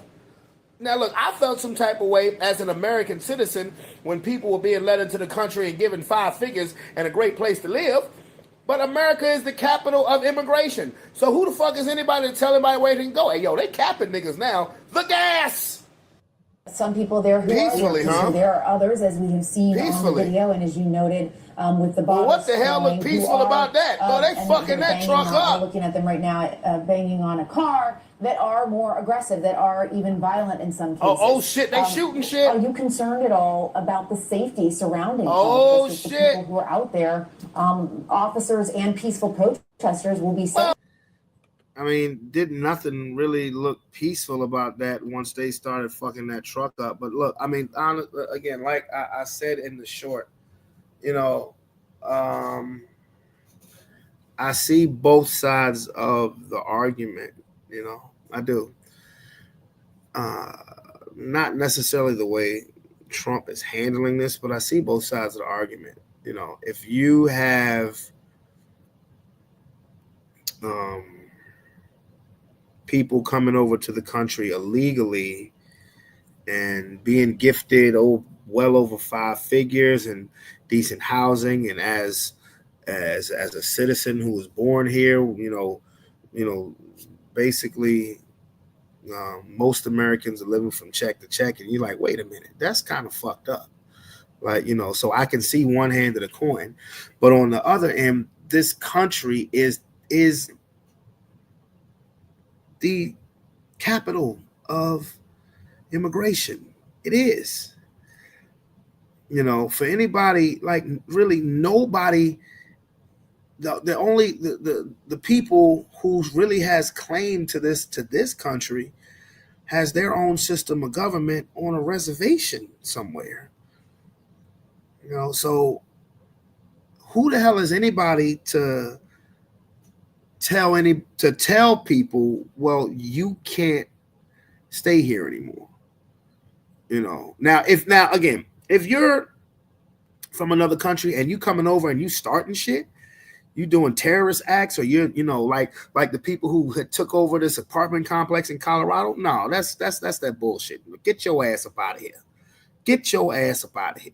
Now, look, I felt some type of way as an American citizen when people were being let into the country and given 5 figures and a great place to live. But America is the capital of immigration. So who the fuck is anybody to tell anybody where they can go? Hey, yo, they capping niggas now. The gas!
Some people there who
Peacefully,
are
huh?
There are others, as we have seen on the
Peacefully.
video, and as you noted, with the
Well,
bottles
what the hell look
flying, who
peaceful
are,
about that? No, they
and
fucking
they're
that
banging
truck
on-
up.
We're looking at them right now, banging on a car, that are more aggressive, that are even violent in some cases.
Oh shit, they shooting shit.
Are you concerned at all about the safety surrounding
Oh,
this? The
shit.
people who are out there, officers and peaceful protesters will be safe.
I mean, did nothing really look peaceful about that once they started fucking that truck up. But look, I mean, again, like I said in the short, you know, I see both sides of the argument, you know, I do. Not necessarily the way Trump is handling this, but I see both sides of the argument. You know, if you have people coming over to the country illegally and being gifted well over 5 figures and decent housing, and as a citizen who was born here, you know, basically most Americans are living from check to check, and you're like, wait a minute, that's kind of fucked up. Like, you know, so I can see one hand of the coin, but on the other end, this country is the capital of immigration. It is. You know, for anybody, like really nobody, the people who really has claim to this country has their own system of government on a reservation somewhere. You know, so who the hell is anybody to tell people, well, you can't stay here anymore? You know, now if you're from another country and you coming over and you starting shit, you doing terrorist acts, or you know, like the people who had took over this apartment complex in Colorado, no, that's that bullshit. Get your ass up out of here. Get your ass up out of here.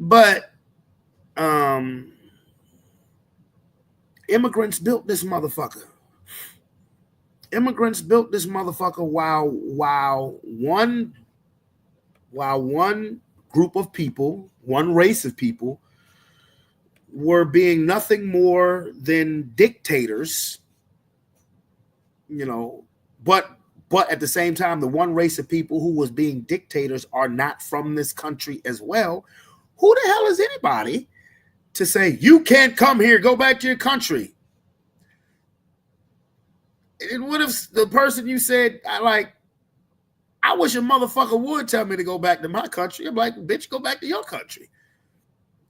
But immigrants built this motherfucker. Immigrants built this motherfucker while one group of people, one race of people, were being nothing more than dictators, you know, but at the same time, the one race of people who was being dictators are not from this country as well. Who the hell is anybody to say, you can't come here, go back to your country? And what if the person you said, I wish a motherfucker would tell me to go back to my country? I'm like, bitch, go back to your country.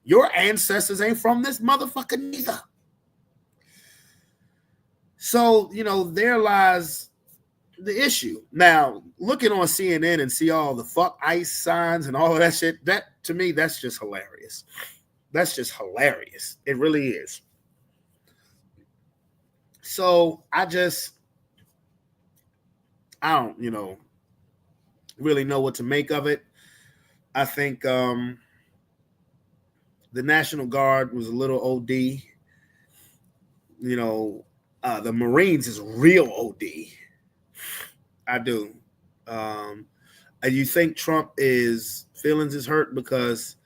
Your ancestors ain't from this motherfucker neither. So, you know, there lies the issue. Now, looking on CNN and see all the fuck ICE signs and all of that shit, that to me, that's just hilarious. That's just hilarious. It really is. So I don't, you know, really know what to make of it. I think the National Guard was a little OD. You know, the Marines is real OD. I do. And you think Trump is feelings is hurt because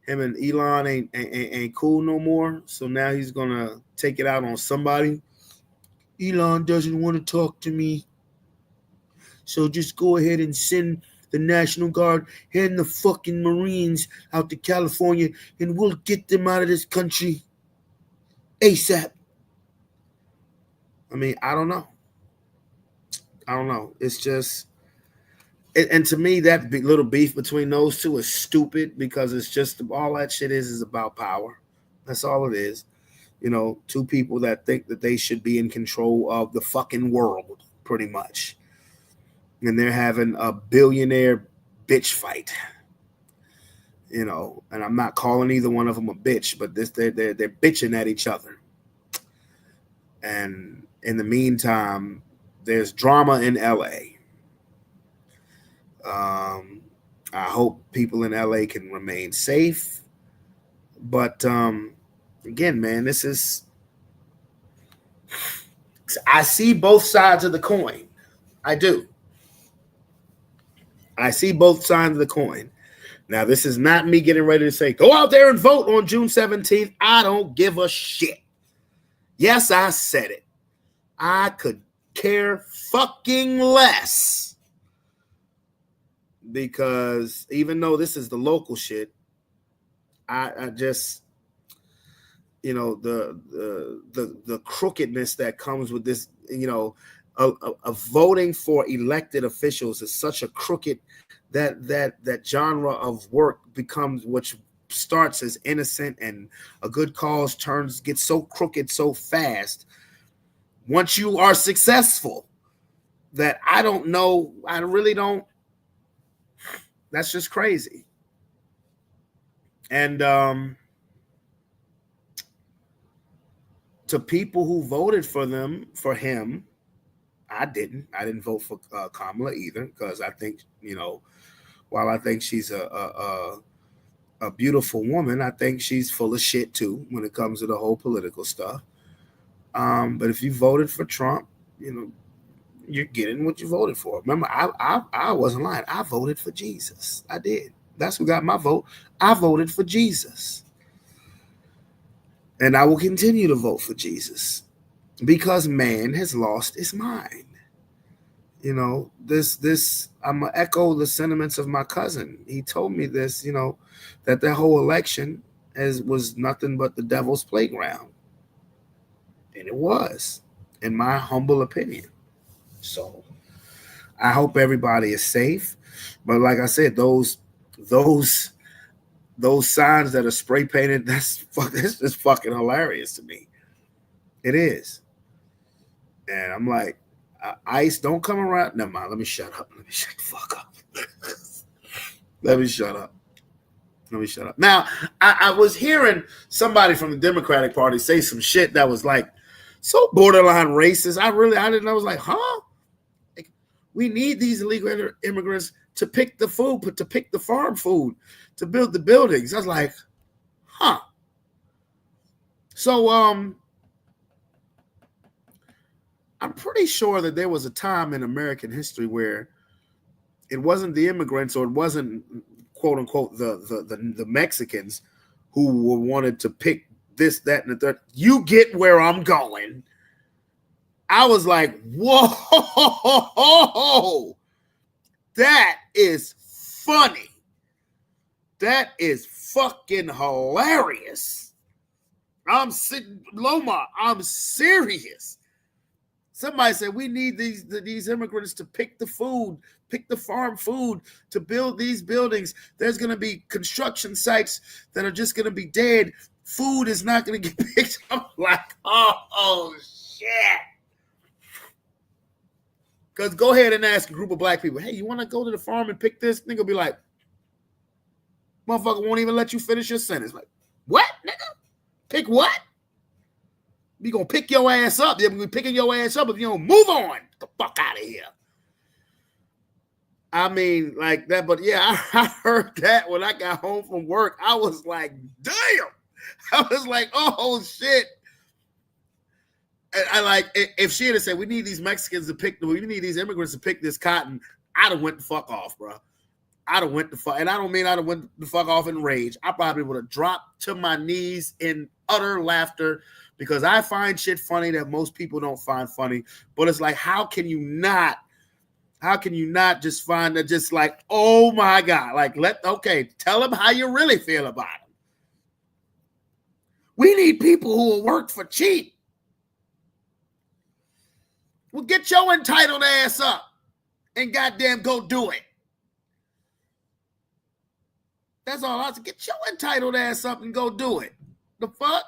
him and Elon ain't cool no more. So now he's gonna take it out on somebody. Elon doesn't want to talk to me. So just go ahead and send the National Guard and the fucking Marines out to California, and we'll get them out of this country ASAP. I mean, I don't know. It's just, and to me, that little beef between those two is stupid, because it's just, all that shit is about power. That's all it is. You know, two people that think that they should be in control of the fucking world, pretty much. And they're having a billionaire bitch fight. You know, and I'm not calling either one of them a bitch, but they're bitching at each other. And in the meantime, there's drama in LA. I hope people in LA can remain safe. But again, man, I see both sides of the coin. I do. I see both sides of the coin. Now, this is not me getting ready to say, go out there and vote on June 17th. I don't give a shit. Yes, I said it. I could care fucking less. Because even though this is the local shit, I just, you know, the crookedness that comes with this, you know, of voting for elected officials is such a crooked, that genre of work becomes, which starts as innocent and a good cause gets so crooked so fast once you are successful, that I don't know, I really don't, that's just crazy. And to people who voted for him, I didn't vote for Kamala either, because I think, you know, while I think she's a beautiful woman, I think she's full of shit too when it comes to the whole political stuff. But if you voted for Trump, you know, you're getting what you voted for. Remember, I wasn't lying. I voted for Jesus. I did. That's who got my vote. I voted for Jesus. And I will continue to vote for Jesus, because man has lost his mind. You know, I'm going to echo the sentiments of my cousin. He told me this, you know, that whole election was nothing but the devil's playground. And it was, in my humble opinion. So I hope everybody is safe. But like I said, those signs that are spray painted, that's just fucking hilarious to me. It is. And I'm like, ICE, don't come around. Never mind. Let me shut up. Let me shut the fuck up. Let me shut up. Now, I was hearing somebody from the Democratic Party say some shit that was like so borderline racist. I didn't. I was like, huh? Like, we need these illegal immigrants to pick the food, to pick the farm food, to build the buildings. I was like, huh? So, I'm pretty sure that there was a time in American history where it wasn't the immigrants, or it wasn't, quote unquote, the Mexicans who wanted to pick this, that, and the third. You get where I'm going. I was like, whoa, that is funny. That is fucking hilarious. I'm sitting, Loma, I'm serious. Somebody said we need these immigrants to pick the food, pick the farm food, to build these buildings. There's going to be construction sites that are just going to be dead. Food is not going to get picked. I'm like, oh shit. Because go ahead and ask a group of black people, hey, you want to go to the farm and pick this? Nigga be like, motherfucker won't even let you finish your sentence. Like, what, nigga? Pick what? We gonna pick your ass up. They're gonna be picking your ass up if you don't move on. Get the fuck out of here. I mean, like that, but yeah, I heard that when I got home from work. I was like, damn. I was like, oh shit. And I like, if she had said, we need these Mexicans to pick, we need these immigrants to pick this cotton, I'd have went the fuck off, bro. I'd have went the fuck, and I don't mean I'd have went the fuck off in rage. I probably would have dropped to my knees in utter laughter because I find shit funny that most people don't find funny. But it's like, how can you not just find that just like, oh my God, like tell them how you really feel about them. We need people who will work for cheap. Well, get your entitled ass up and goddamn go do it. That's all I say. Get your entitled ass up and go do it. The fuck?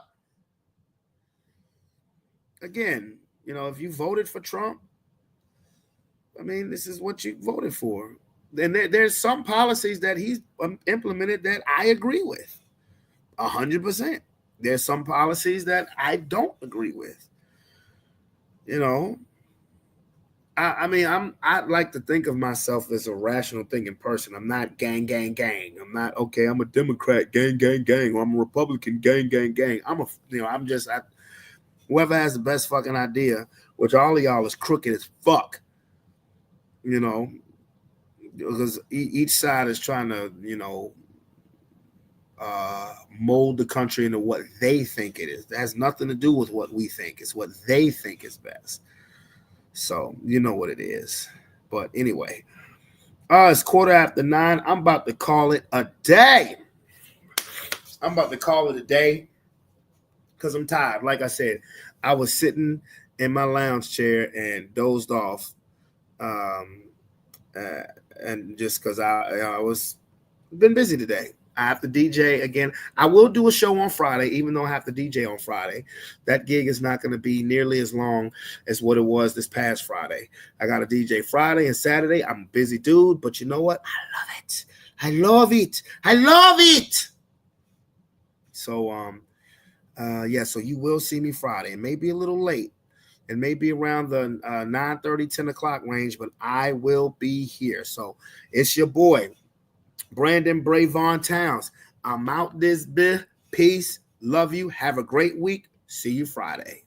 Again, if you voted for Trump, I mean, this is what you voted for. And there's some policies that he's implemented that I agree with 100%. There's some policies that I don't agree with. I like to think of myself as a rational thinking person. I'm not gang. I'm not, I'm a Democrat, gang. Or I'm a Republican, gang. Whoever has the best fucking idea, which all of y'all is crooked as fuck, because each side is trying to, mold the country into what they think it is. That has nothing to do with what we think. It's what they think is best. So you know what it is. But anyway, it's 9:15. I'm about to call it a day. Because I'm tired. Like I said, I was sitting in my lounge chair and dozed off. And just because I was been busy today. I have to DJ again. I will do a show on Friday, even though I have to DJ on Friday. That gig is not going to be nearly as long as what it was this past Friday. I got a DJ Friday and Saturday. I'm a busy dude, but you know what? I love it. So, so you will see me Friday. It may be a little late. It may be around the 9:30, 10 o'clock range, but I will be here. So it's your boy, Brandon Bravon Towns. I'm out this bit. Peace. Love you. Have a great week. See you Friday.